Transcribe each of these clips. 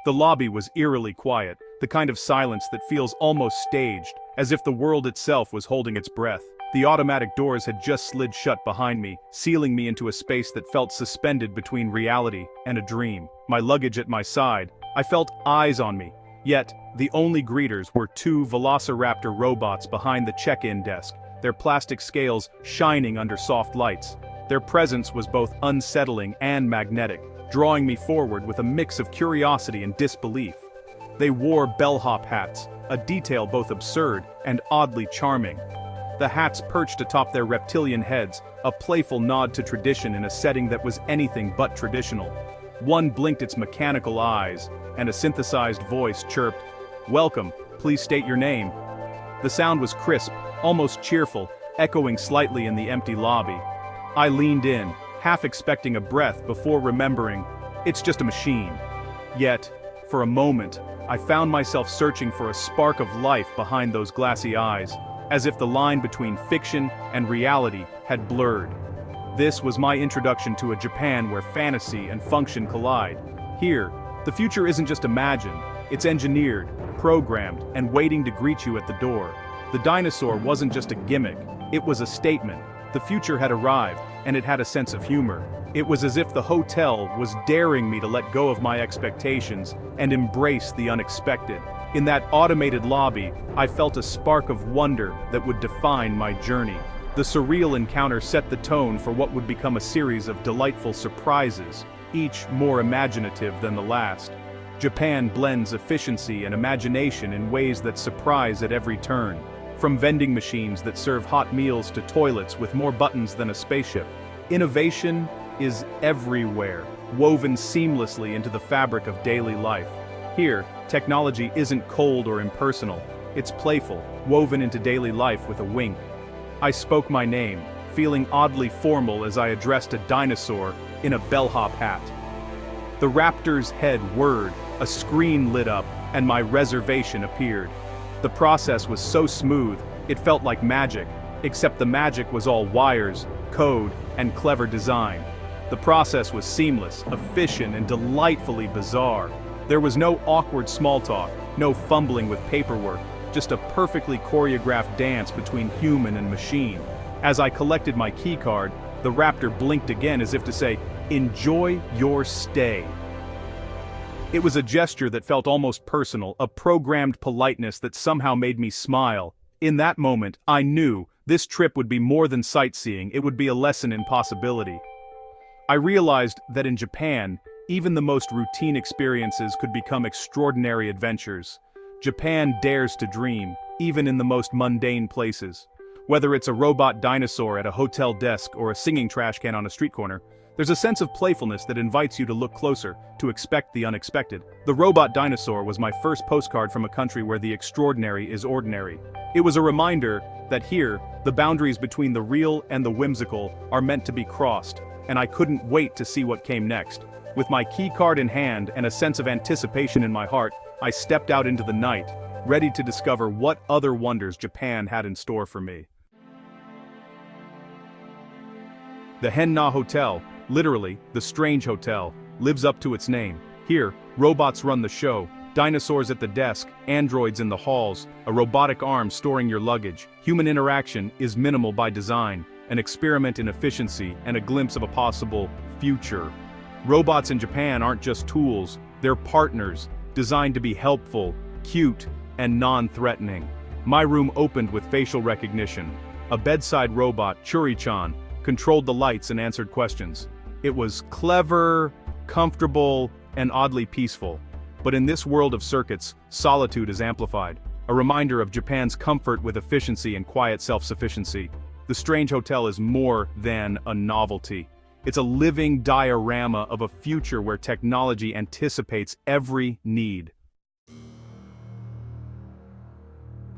The lobby was eerily quiet, the kind of silence that feels almost staged, as if the world itself was holding its breath. The automatic doors had just slid shut behind me, sealing me into a space that felt suspended between reality and a dream. My luggage at my side, I felt eyes on me. Yet, the only greeters were two velociraptor robots behind the check-in desk, their plastic scales shining under soft lights. Their presence was both unsettling and magnetic, drawing me forward with a mix of curiosity and disbelief. They wore bellhop hats, a detail both absurd and oddly charming. The hats perched atop their reptilian heads, a playful nod to tradition in a setting that was anything but traditional. One blinked its mechanical eyes, and a synthesized voice chirped, "Welcome, please state your name." The sound was crisp, almost cheerful, echoing slightly in the empty lobby. I leaned in, half expecting a breath before remembering, it's just a machine. Yet, for a moment, I found myself searching for a spark of life behind those glassy eyes, as if the line between fiction and reality had blurred. This was my introduction to a Japan where fantasy and function collide. Here, the future isn't just imagined, it's engineered, programmed, and waiting to greet you at the door. The dinosaur wasn't just a gimmick, it was a statement. The future had arrived, and it had a sense of humor. It was as if the hotel was daring me to let go of my expectations and embrace the unexpected. In that automated lobby, I felt a spark of wonder that would define my journey. The surreal encounter set the tone for what would become a series of delightful surprises, each more imaginative than the last. Japan blends efficiency and imagination in ways that surprise at every turn. From vending machines that serve hot meals to toilets with more buttons than a spaceship, innovation is everywhere, woven seamlessly into the fabric of daily life. Here, technology isn't cold or impersonal, it's playful, woven into daily life with a wink. I spoke my name, feeling oddly formal as I addressed a dinosaur in a bellhop hat. The raptor's head whirred, a screen lit up, and my reservation appeared. The process was so smooth, it felt like magic, except the magic was all wires, code, and clever design. The process was seamless, efficient, and delightfully bizarre. There was no awkward small talk, no fumbling with paperwork, just a perfectly choreographed dance between human and machine. As I collected my keycard, the raptor blinked again as if to say, "Enjoy your stay." It was a gesture that felt almost personal, a programmed politeness that somehow made me smile. In that moment, I knew this trip would be more than sightseeing, it would be a lesson in possibility. I realized that in Japan, even the most routine experiences could become extraordinary adventures. Japan dares to dream, even in the most mundane places. Whether it's a robot dinosaur at a hotel desk or a singing trash can on a street corner, there's a sense of playfulness that invites you to look closer, to expect the unexpected. The robot dinosaur was my first postcard from a country where the extraordinary is ordinary. It was a reminder that here, the boundaries between the real and the whimsical are meant to be crossed, and I couldn't wait to see what came next. With my keycard in hand and a sense of anticipation in my heart, I stepped out into the night, ready to discover what other wonders Japan had in store for me. The Henna Hotel, literally, the strange hotel, lives up to its name. Here, robots run the show, dinosaurs at the desk, androids in the halls, a robotic arm storing your luggage. Human interaction is minimal by design, an experiment in efficiency and a glimpse of a possible future. Robots in Japan aren't just tools, they're partners, designed to be helpful, cute, and non-threatening. My room opened with facial recognition. A bedside robot, Churi-chan, controlled the lights and answered questions. It was clever, comfortable, and oddly peaceful. But in this world of circuits, solitude is amplified, a reminder of Japan's comfort with efficiency and quiet self-sufficiency. The strange hotel is more than a novelty. It's a living diorama of a future where technology anticipates every need.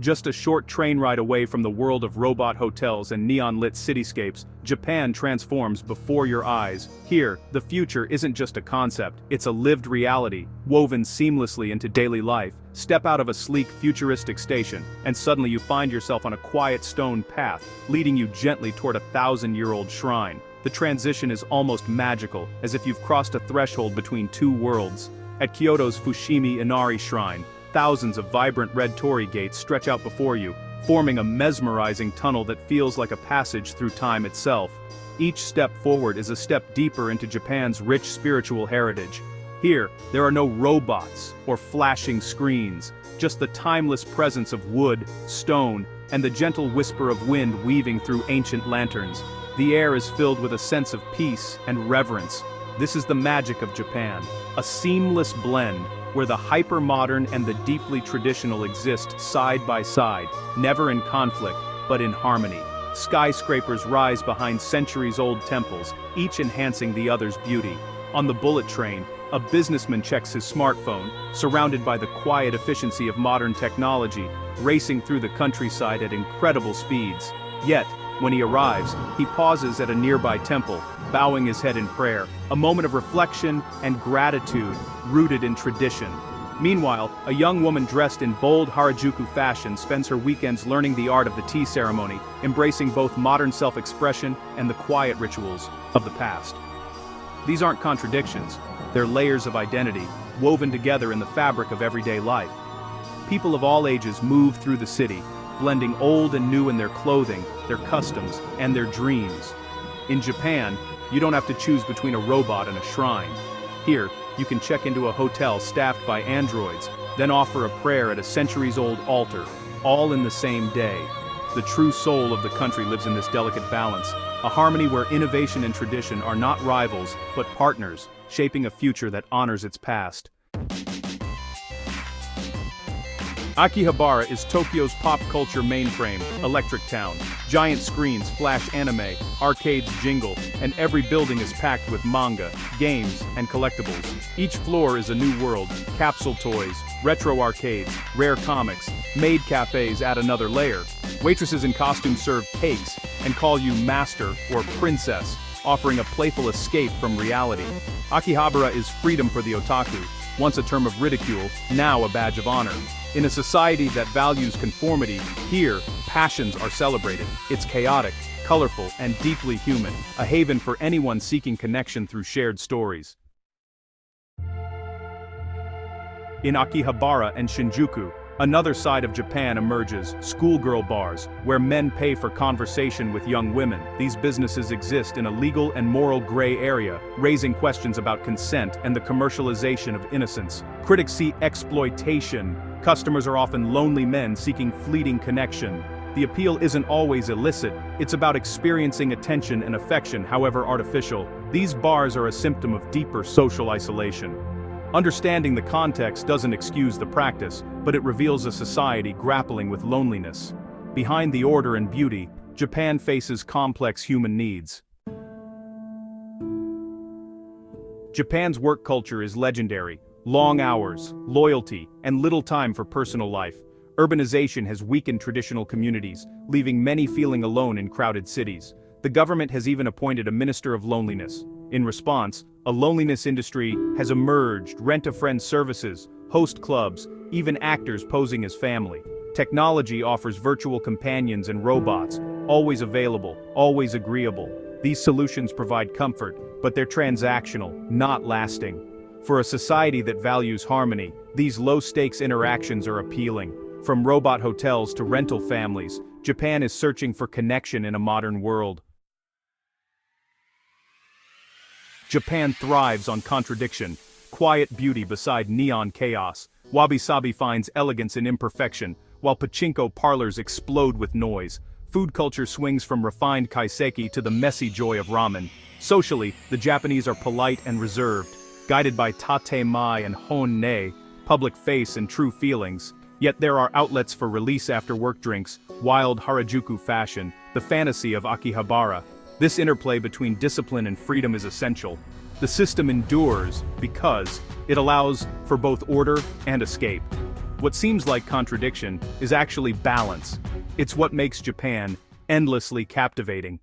Just a short train ride away from the world of robot hotels and neon-lit cityscapes, Japan transforms before your eyes. Here, the future isn't just a concept, it's a lived reality, woven seamlessly into daily life. Step out of a sleek, futuristic station, and suddenly you find yourself on a quiet stone path, leading you gently toward a 1,000-year-old shrine. The transition is almost magical, as if you've crossed a threshold between two worlds. At Kyoto's Fushimi Inari Shrine, thousands of vibrant red torii gates stretch out before you, forming a mesmerizing tunnel that feels like a passage through time itself. Each step forward is a step deeper into Japan's rich spiritual heritage. Here, there are no robots or flashing screens, just the timeless presence of wood, stone, and the gentle whisper of wind weaving through ancient lanterns. The air is filled with a sense of peace and reverence. This is the magic of Japan, a seamless blend where the hyper-modern and the deeply traditional exist side by side, never in conflict, but in harmony. Skyscrapers rise behind centuries-old temples, each enhancing the other's beauty. On the bullet train, a businessman checks his smartphone, surrounded by the quiet efficiency of modern technology, racing through the countryside at incredible speeds. Yet, when he arrives, he pauses at a nearby temple, bowing his head in prayer, a moment of reflection and gratitude rooted in tradition. Meanwhile, a young woman dressed in bold Harajuku fashion spends her weekends learning the art of the tea ceremony, embracing both modern self-expression and the quiet rituals of the past. These aren't contradictions, they're layers of identity, woven together in the fabric of everyday life. People of all ages move through the city, blending old and new in their clothing, their customs, and their dreams. In Japan, you don't have to choose between a robot and a shrine. Here, you can check into a hotel staffed by androids, then offer a prayer at a centuries-old altar, all in the same day. The true soul of the country lives in this delicate balance, a harmony where innovation and tradition are not rivals, but partners, shaping a future that honors its past. Akihabara is Tokyo's pop culture mainframe, electric town. Giant screens flash anime, arcades jingle, and every building is packed with manga, games, and collectibles. Each floor is a new world, capsule toys, retro arcades, rare comics, maid cafes add another layer. Waitresses in costume serve cakes and call you master or princess, offering a playful escape from reality. Akihabara is freedom for the otaku, once a term of ridicule, now a badge of honor. In a society that values conformity, here, passions are celebrated. It's chaotic, colorful, and deeply human, a haven for anyone seeking connection through shared stories. In Akihabara and Shinjuku, another side of Japan emerges, schoolgirl bars, where men pay for conversation with young women. These businesses exist in a legal and moral gray area, raising questions about consent and the commercialization of innocence. Critics see exploitation. Customers are often lonely men seeking fleeting connection. The appeal isn't always illicit, it's about experiencing attention and affection, however artificial. These bars are a symptom of deeper social isolation. Understanding the context doesn't excuse the practice, but it reveals a society grappling with loneliness. Behind the order and beauty, Japan faces complex human needs. Japan's work culture is legendary. Long hours, loyalty, and little time for personal life. Urbanization has weakened traditional communities, leaving many feeling alone in crowded cities. The government has even appointed a minister of loneliness. In response, a loneliness industry has emerged, rent-a-friend services, host clubs, even actors posing as family. Technology offers virtual companions and robots, always available, always agreeable. These solutions provide comfort, but they're transactional, not lasting. For a society that values harmony, these low-stakes interactions are appealing. From robot hotels to rental families, Japan is searching for connection in a modern world. Japan thrives on contradiction, quiet beauty beside neon chaos. Wabi-sabi finds elegance in imperfection, while pachinko parlors explode with noise. Food culture swings from refined kaiseki to the messy joy of ramen. Socially, the Japanese are polite and reserved, guided by tate mai and hon-ne, public face and true feelings. Yet there are outlets for release after work drinks, wild Harajuku fashion, the fantasy of Akihabara. This interplay between discipline and freedom is essential. The system endures because it allows for both order and escape. What seems like contradiction is actually balance. It's what makes Japan endlessly captivating.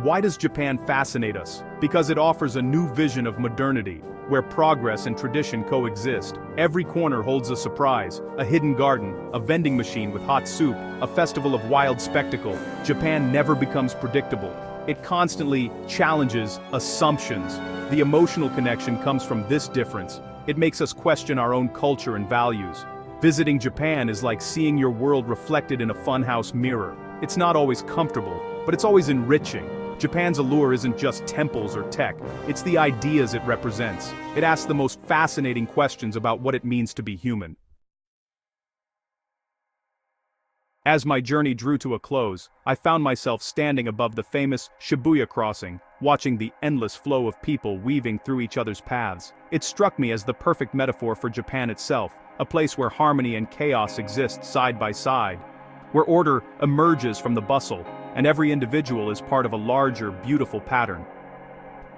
Why does Japan fascinate us? Because it offers a new vision of modernity, where progress and tradition coexist. Every corner holds a surprise, a hidden garden, a vending machine with hot soup, a festival of wild spectacle. Japan never becomes predictable. It constantly challenges assumptions. The emotional connection comes from this difference. It makes us question our own culture and values. Visiting Japan is like seeing your world reflected in a funhouse mirror. It's not always comfortable, but it's always enriching. Japan's allure isn't just temples or tech, it's the ideas it represents. It asks the most fascinating questions about what it means to be human. As my journey drew to a close, I found myself standing above the famous Shibuya crossing, watching the endless flow of people weaving through each other's paths. It struck me as the perfect metaphor for Japan itself, a place where harmony and chaos exist side by side, where order emerges from the bustle, and every individual is part of a larger, beautiful pattern.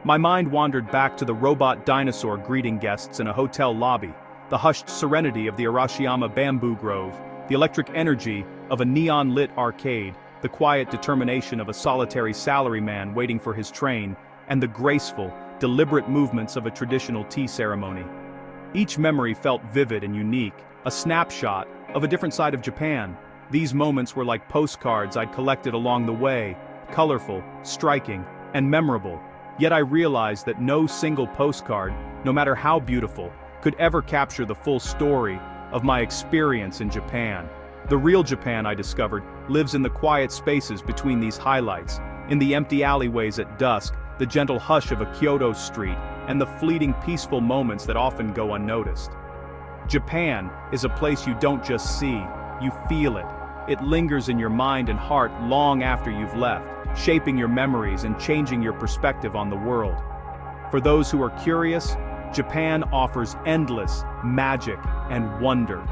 My mind wandered back to the robot dinosaur greeting guests in a hotel lobby, the hushed serenity of the Arashiyama bamboo grove, the electric energy of a neon-lit arcade, the quiet determination of a solitary salaryman waiting for his train, and the graceful, deliberate movements of a traditional tea ceremony. Each memory felt vivid and unique, a snapshot of a different side of Japan. These moments were like postcards I'd collected along the way, colorful, striking, and memorable. Yet I realized that no single postcard, no matter how beautiful, could ever capture the full story of my experience in Japan. The real Japan, I discovered, lives in the quiet spaces between these highlights, in the empty alleyways at dusk, the gentle hush of a Kyoto street, and the fleeting peaceful moments that often go unnoticed. Japan is a place you don't just see, you feel it. It lingers in your mind and heart long after you've left, shaping your memories and changing your perspective on the world. For those who are curious, Japan offers endless magic and wonder.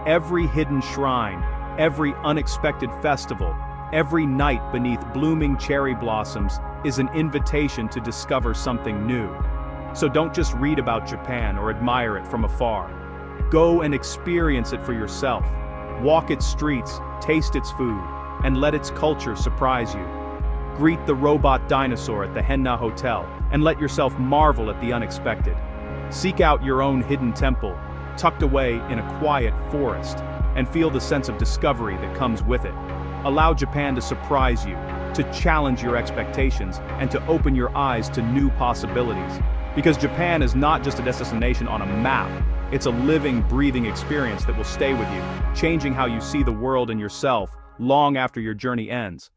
Every hidden shrine, every unexpected festival, every night beneath blooming cherry blossoms is an invitation to discover something new. So don't just read about Japan or admire it from afar. Go and experience it for yourself. Walk its streets, taste its food, and let its culture surprise you. Greet the robot dinosaur at the Henna Hotel, and let yourself marvel at the unexpected. Seek out your own hidden temple, tucked away in a quiet forest, and feel the sense of discovery that comes with it. Allow Japan to surprise you, to challenge your expectations, and to open your eyes to new possibilities. Because Japan is not just a destination on a map, it's a living, breathing experience that will stay with you, changing how you see the world and yourself long after your journey ends.